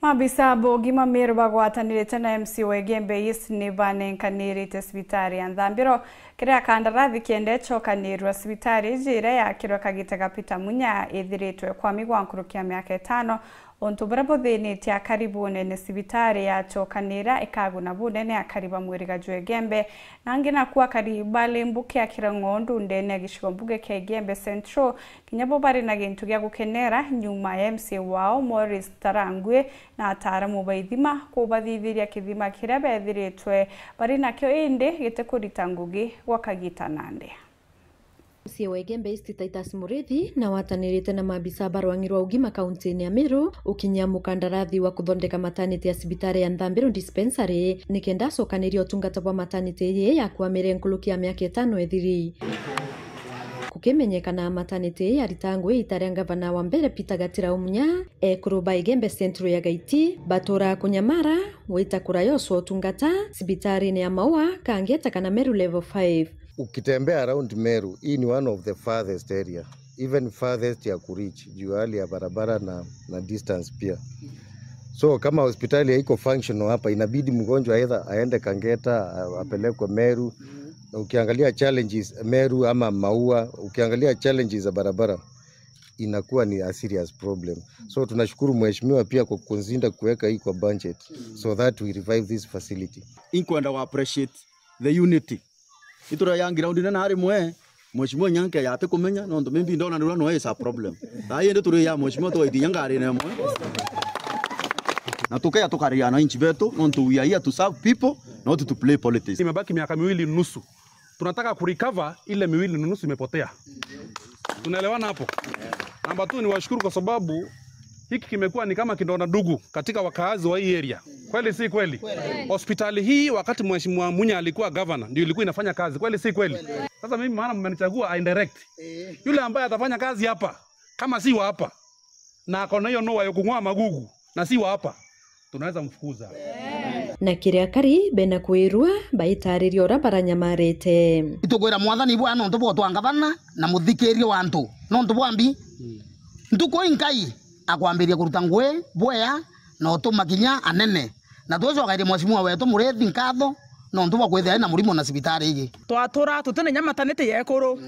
Mabisa bogima Meru bagwatanirite na MC Wegembe East ni banenkanirite sibitari ya Nthambiro kiria kandarathi kiende chokanirwa sibitari jire ya kirwa Kagitega Peter Munya ithiritwe kwa migwa nkurukia miaka 5 onto barabo thini tia karibu nene sibitari ya chokanira ikaguna bunene ya kariba mwiriga Wegembe nangina kuwa kariba lembuke ya kirangondu ndene gishikombuge ke Gembe Central kinyabo bari na gintu gya gukenera nyuma ya MC wao Morris Tarangwe na ataramu baithima kubathithiria kithima kiria bethiritwe bari nakyo indi gitekurita ngugi gwa Kagita Nande. MC Wegembe East Titus Murithi na watanirite na mabisa barwangirwa ugima kaunti ya Meru ukinya mukandarathi wa kuthondeka maternity ya sibitari ya Nthambiro dispensary nikenda cokanirio tungata bwa maternity ye ya kwamire nkulukia miaka 5 ethiri kukimenyekana maternity ya ritangwe itare ngavana wa mbere Peter Gatira Munya kuruba Gembe Central ya Gaiti batora kunyamara wita kurayoso tungata sibitari ni ya Maua kangeta kana Meru level 5. Ukitembea around Meru, hii ni one of the farthest area, even farthest ya kurich, juu hali ya barabara na distance pia. So kama hospitali haiko functional hapa, inabidi mgonjwa either aende Kangeta, apelekwe Meru. Ukiangalia challenges Meru ama Maua, ukiangalia challenges za barabara, inakuwa ni a serious problem. So tunashukuru mheshimiwa pia kwa kukonsinda kuweka hii kwa budget, so that we revive this facility. Inkwenda wa appreciate the unity. Itura yang ground na hari mwe mheshimiwa nyanke yate kumenya no ndo mimbi ndona ndura no is a problem dai ende turu ya mheshimiwa to iti yangari ne mwe na tukaya tukariana inchi betu no ndo we are here to serve people not to play politics. Imebaki miaka 2.5 tunataka kurecover ile 2.5 imepotea. Tunaelewana hapo? Namba 2 ni washukuru kwa sababu hiki kimekuwa ni kama kidonda ndugu katika wakaazi wa hii area. Kweli si kweli? Hospitali hii wakati mheshimiwa Munya alikuwa governor ndio ilikuwa inafanya kazi. Kweli si kweli? Sasa mimi maana mmenichagua indirect. Yule ambaye atafanya kazi hapa kama si wa hapa na akona hiyo noa ya kung'oa magugu na si wa hapa tunaweza mfukuza. Na kiria kari bena kwirwa baitaririo ora baranyamarete itugwira mwathani bwa no ntubo twangavana na muthikirio wantu no ntubo ambi ntuko inkai akwambiria kuruta ngwe bwea na otumakinya anene na twocogaire mheshimiwa wetu Murithi nkatho no ntubo kwithia na murimo na sibitari igi twatura tutene nyamatanite yekuru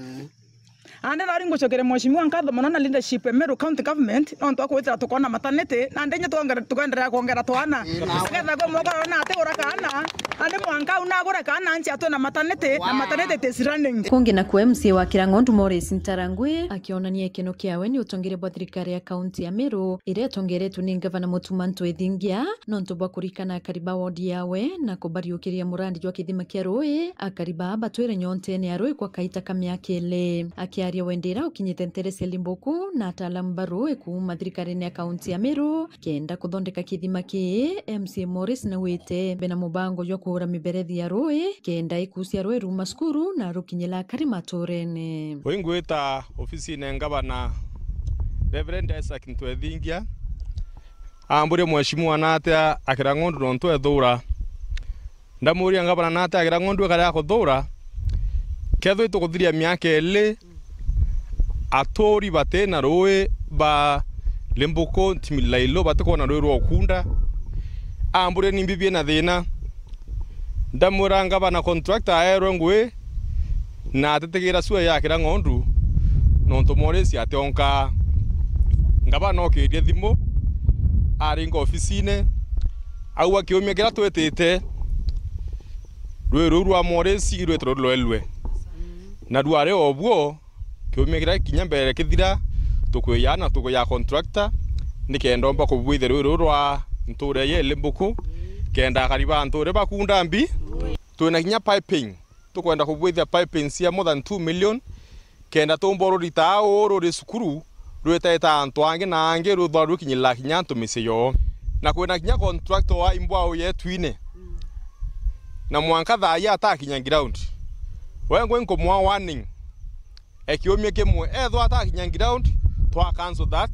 ande nari ngucokere mheshimiwa nkatho muno na leadership ya Meru County Government no twakwithira tukona maternity na ndenya tukaendelea kuongera twana agetha go mokoro na ate urakana ande mwanka unagura kana anchi atona maternity na maternity is running kungi na kwa MC wa Kirangondu Morris Ntarangwe akionania kino kiawe ni utongere bwa thirikari ya kaunti ya Meru ire tongeretu ni gavana Mutumanto Ethingia no ntobwa kurikana kariba ward yawe na kubariukiria murandi jwa kithima kia Rui akariba batwire nyonte ni Rui kwa kaita kamya kele akiaria wendera ukinyite Nteresi Limboku na ataalamu baru kuma thirikari ya kaunti ya Meru kenda kuthondeka kithima ki MC Morris na wite bena mubango jwa kuhura miberethi ya Rui kenda ikusia Rui ruma skuru na rukinyela karimatorene Wingwita ofisi ne ngabana Reverend Isaac Ntwethingia ambure mheshimiwa nate Akirangondu no ntwethura ndamuria ngabana nate Akirangondu kare kuthura ketho itukuthiria miaka ele atori bate na Rui ba Limbuko timilailo bate kona Rui ro kunda ambure nimbibie na thina ndamuranga bana contractor aero ngwe na atetegira suya ya Kirangondu no ntomoresi atonka ngaba no kirie thimo aringo ofisine au akiumia gira twetete Rui rwa moresi rwetro lwelwe na duare obwo kiumia gira kinya mbere kithira tukuyana tukuya contractor nikendomba kubwithe Rui rwa nture ye Limbuko kenda kariba nture bakunda mbi twina kinya piping tukwenda kubwithia piping cia more than 2 million kenda tumboro ritao ro sukuru rweteta antwange na ange ruthwaru kinyila kinya tumiseyo na kwina kinya contractor wa imbwa ye twine na mwanka thaya atakinya ground wengwe nkomwa warning ekiumie kemwe ethwa atakinya ground twa cancel that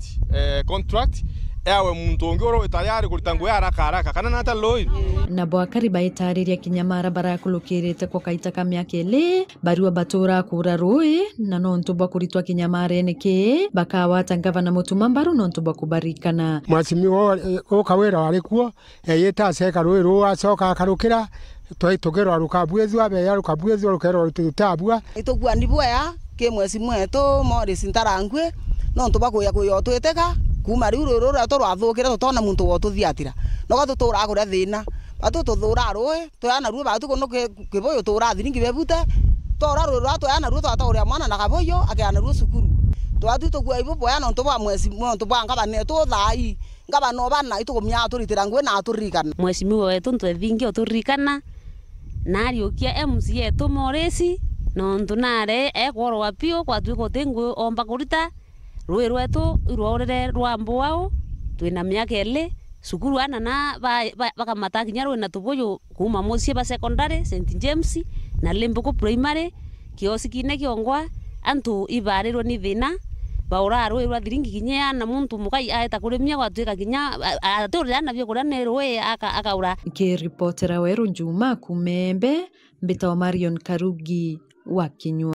contract ewe muntu ungi uro tayari kurita ngui haraka kana nata loi na bwakari baitariria kinyamara barakulukirite kwa kaita ka miaka ili barua batura kura rui na nontu bwa kuritwa kinyamara niki bakawata ngavana Mutuma mbaru nontu bwa kubarikana mwacimi o kawira warikuo yeta seka rui rua soka akarukira twaitugirwa rukabwezu abe ya rukabwezu rukero tutabua itugwa ndibwa ke mwezi mwetu Morris Ntarangwi nontu bakuya kuyo twiteka kuma riu rura twathukira tutona muntu wo tuthiatira no gatutura akura thina batu tuthura rui tuyana ruo batu kuno kiboyo tura thiringi bebute tora rura tuyana ruo twatoria mwana na kaboyo akiana ruo sukuru twatu tugwa ibo boya nontu bwa mwezi nontu bwa ngabane tu thai ngabano bana itukumya turitira ngwe na turikana mwezi mwe wetu ntwethingi oturikana nariokia MC yetu Morris nontu nare ekworwa pio kwatuiko tengwe omba kurita rui rwetu irworere rwa mbwao twina miaka ili sukuru ana na bakamata kinya rui na tuboyo kuma musie ba secondary St James na Limbuko primary kiosikine kiongwa antu ibarirwo ni thina baura rui rwa thiringi kinya na muntu mukai aeta kurimia gwatuika kinya aturira na byo kurane rui akaura ki reportera weru Juma Kumembe mbita wa Marion Karugi wa Kinyua.